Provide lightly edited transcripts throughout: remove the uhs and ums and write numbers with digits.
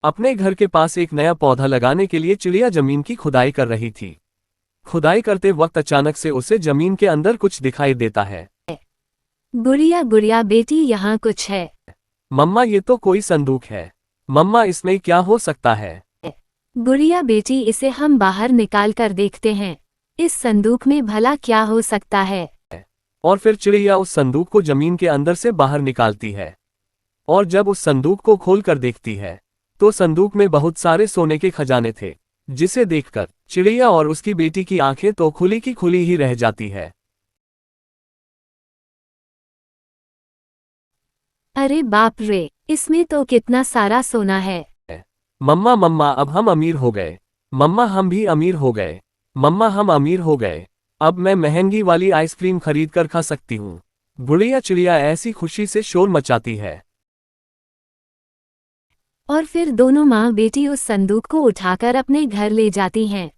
अपने घर के पास एक नया पौधा लगाने के लिए चिड़िया जमीन की खुदाई कर रही थी। खुदाई करते वक्त अचानक से उसे जमीन के अंदर कुछ दिखाई देता है। गुड़िया गुड़िया बेटी, यहाँ कुछ है। मम्मा, ये तो कोई संदूक है। मम्मा, इसमें क्या हो सकता है? गुड़िया बेटी, इसे हम बाहर निकाल कर देखते हैं। इस संदूक में भला क्या हो सकता है। और फिर चिड़िया उस संदूक को जमीन के अंदर से बाहर निकालती है। और जब उस संदूक को खोलकर देखती है तो संदूक में बहुत सारे सोने के खजाने थे, जिसे देखकर चिड़िया और उसकी बेटी की आंखें तो खुली की खुली ही रह जाती है। अरे बाप रे, इसमें तो कितना सारा सोना है। मम्मा मम्मा, अब हम अमीर हो गए। मम्मा, हम भी अमीर हो गए। मम्मा, हम अमीर हो गए। अब मैं महंगी वाली आइसक्रीम खरीद कर खा सकती हूँ। गुड़िया चिड़िया ऐसी खुशी से शोर मचाती है। और फिर दोनों माँ बेटी उस संदूक को उठाकर अपने घर ले जाती हैं।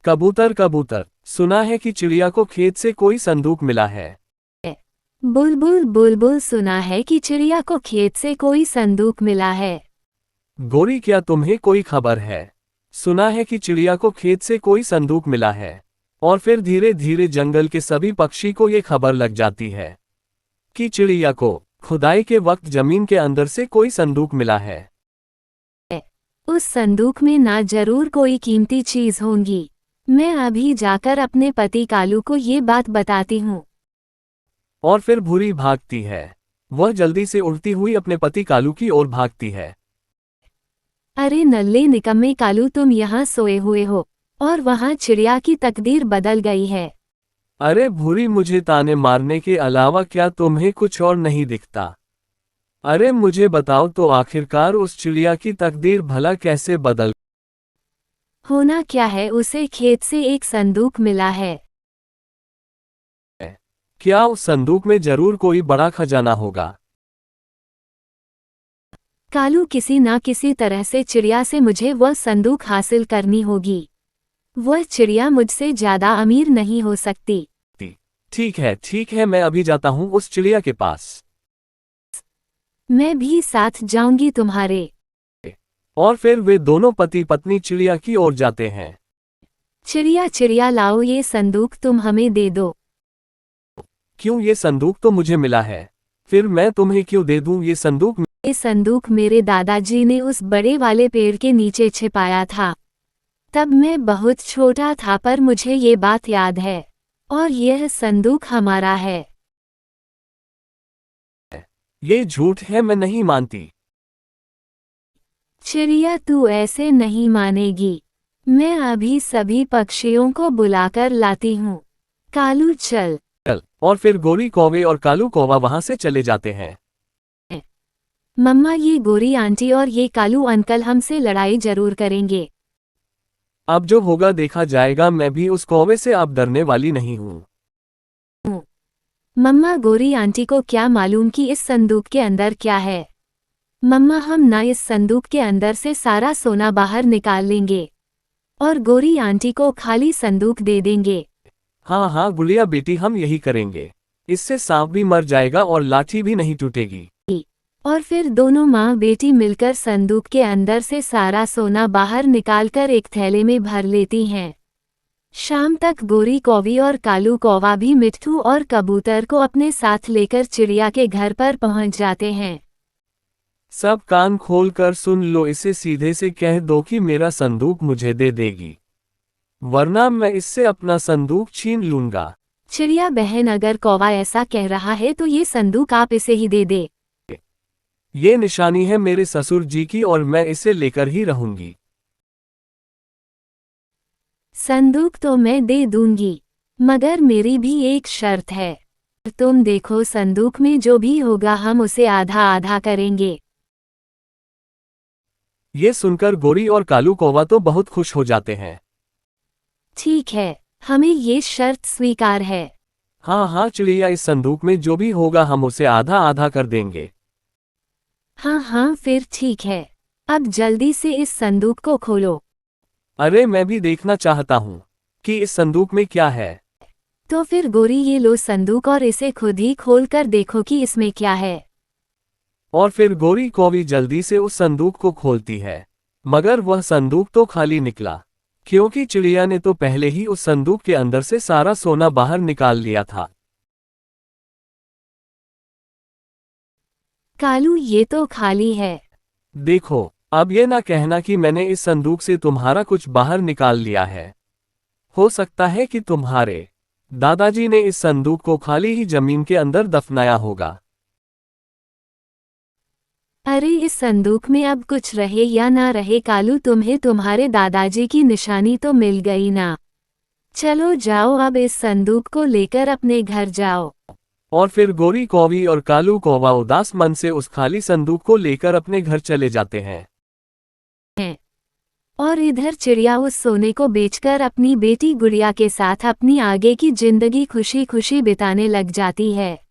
कबूतर कबूतर, सुना है कि चिड़िया को खेत से कोई संदूक मिला है। बुलबुल बुलबुल, सुना है कि चिड़िया को खेत से कोई संदूक मिला है। गोरी, क्या तुम्हें कोई खबर है? सुना है कि चिड़िया को खेत से कोई संदूक मिला है। और फिर धीरे धीरे जंगल के सभी पक्षी को ये खबर लग जाती है कि चिड़िया को खुदाई के वक्त जमीन के अंदर से कोई संदूक मिला है। उस संदूक में ना जरूर कोई कीमती चीज होंगी। मैं अभी जाकर अपने पति कालू को ये बात बताती हूँ। और फिर भूरी भागती है। वह जल्दी से उड़ती हुई अपने पति कालू की ओर भागती है। अरे नल्ले निकम्मे कालू, तुम यहाँ सोए हुए हो और वहाँ चिड़िया की तकदीर बदल गई है। अरे भूरी, मुझे ताने मारने के अलावा क्या तुम्हें कुछ और नहीं दिखता? अरे मुझे बताओ तो, आखिरकार उस चिड़िया की तकदीर भला कैसे बदल? होना क्या है, उसे खेत से एक संदूक मिला है। क्या उस संदूक में जरूर कोई बड़ा खजाना होगा? कालू, किसी ना किसी तरह से चिड़िया से मुझे वह संदूक हासिल करनी होगी। वह चिड़िया मुझसे ज्यादा अमीर नहीं हो सकती। ठीक है, मैं अभी जाता हूँ उस चिड़िया के पास। मैं भी साथ जाऊंगी तुम्हारे। और फिर वे दोनों पति पत्नी चिड़िया की ओर जाते हैं। चिड़िया चिड़िया, लाओ ये संदूक, तुम हमें दे दो। क्यों? ये संदूक तो मुझे मिला है, फिर मैं तुम्हें क्यों दे दूं ये संदूक? ये संदूक मेरे दादाजी ने उस बड़े वाले पेड़ के नीचे छिपाया था। तब मैं बहुत छोटा था, पर मुझे ये बात याद है। और यह संदूक हमारा है। ये झूठ है, मैं नहीं मानती। चिड़िया, तू ऐसे नहीं मानेगी। मैं अभी सभी पक्षियों को बुलाकर लाती हूँ। कालू चल। और फिर गोरी कौवे और कालू कौवा वहां से चले जाते हैं। मम्मा, ये गोरी आंटी और ये कालू अंकल हमसे लड़ाई जरूर करेंगे। अब जो होगा देखा जाएगा। मैं भी उस कौवे से अब डरने वाली नहीं हूँ। मम्मा, गोरी आंटी को क्या मालूम कि इस संदूक के अंदर क्या है। मम्मा, हम ना इस संदूक के अंदर से सारा सोना बाहर निकाल लेंगे और गोरी आंटी को खाली संदूक दे देंगे। हाँ गुड़िया बेटी, हम यही करेंगे। इससे सांप भी मर जाएगा और लाठी भी नहीं टूटेगी। और फिर दोनों माँ बेटी मिलकर संदूक के अंदर से सारा सोना बाहर निकालकर एक थैले में भर लेती हैं। शाम तक गोरी कौवी और कालू कौवा भी मिट्ठू और कबूतर को अपने साथ लेकर चिड़िया के घर पर पहुंच जाते हैं। सब कान खोलकर सुन लो, इसे सीधे से कह दो कि मेरा संदूक मुझे दे देगी, वरना मैं इससे अपना संदूक छीन लूंगा। चिड़िया बहन, अगर कौवा ऐसा कह रहा है तो ये संदूक आप इसे ही दे दे। ये निशानी है मेरे ससुर जी की और मैं इसे लेकर ही रहूंगी। संदूक तो मैं दे दूंगी, मगर मेरी भी एक शर्त है। तुम देखो, संदूक में जो भी होगा हम उसे आधा आधा करेंगे। ये सुनकर गोरी और कालू कौवा तो बहुत खुश हो जाते हैं। ठीक है, हमें ये शर्त स्वीकार है। हाँ चिड़िया, इस संदूक में जो भी होगा हम उसे आधा आधा कर देंगे। हाँ, फिर ठीक है। अब जल्दी से इस संदूक को खोलो। अरे मैं भी देखना चाहता हूँ कि इस संदूक में क्या है। तो फिर गोरी, ये लो संदूक और इसे खुद ही खोल कर देखो कि इसमें क्या है। और फिर गोरी कौवी जल्दी से उस संदूक को खोलती है, मगर वह संदूक तो खाली निकला, क्योंकि चिड़िया ने तो पहले ही उस संदूक के अंदर से सारा सोना बाहर निकाल लिया था। कालू, ये तो खाली है। देखो, अब ये ना कहना कि मैंने इस संदूक से तुम्हारा कुछ बाहर निकाल लिया है। हो सकता है कि तुम्हारे दादाजी ने इस संदूक को खाली ही जमीन के अंदर दफनाया होगा। अरे, इस संदूक में अब कुछ रहे या ना रहे कालू, तुम्हें तुम्हारे दादाजी की निशानी तो मिल गई ना। चलो जाओ, अब इस संदूक को लेकर अपने घर जाओ। और फिर गोरी कौवी और कालू कौवा उदास मन से उस खाली संदूक को लेकर अपने घर चले जाते हैं। और इधर चिड़िया उस सोने को बेचकर अपनी बेटी गुड़िया के साथ अपनी आगे की जिंदगी खुशी खुशी बिताने लग जाती है।